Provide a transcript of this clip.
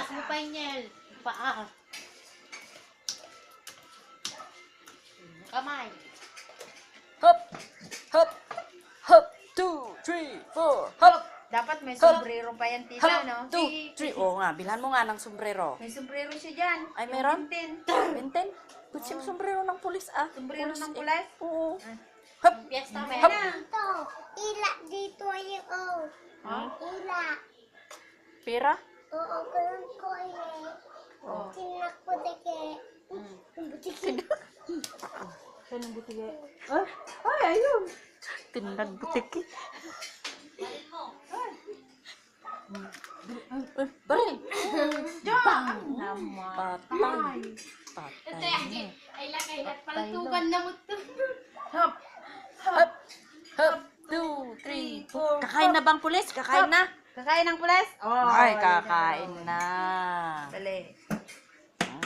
Taas mo pa yung Nel. Paa. Kamay. Hop! Hop! Hop! 2, 3, 4, hop! Dapat may Hop! sombrero pa yan, Hop! tita, no? 2, 3. Oo nga, bilhan mo nga ng sombrero. May sombrero siya dyan. Ay, Yung meron? Tintin. Benten? Gusto yung sombrero ng pulis, ah. Sombrero ng eh. pulis? Oo. Ah. Hop! Fiesta Hop! meron. Ito, ila dito yung Hmm? ila. Pera? Oo, ganun ko eh. Oh. Tinak ko deke. Butiki. Saan ang butige? Ay, ayun. Tindag butiki. Baril! Diyan! Naman. Patay. Ito Patay. yan. Ay lagay. At palutugan na mo ito. Hop! Hop! Hop! 2, 3, 4. Kakain na bang pulis? Kakain na? Kakain ng pulis? Oh, Ay, ayun kakain na. na. Dali.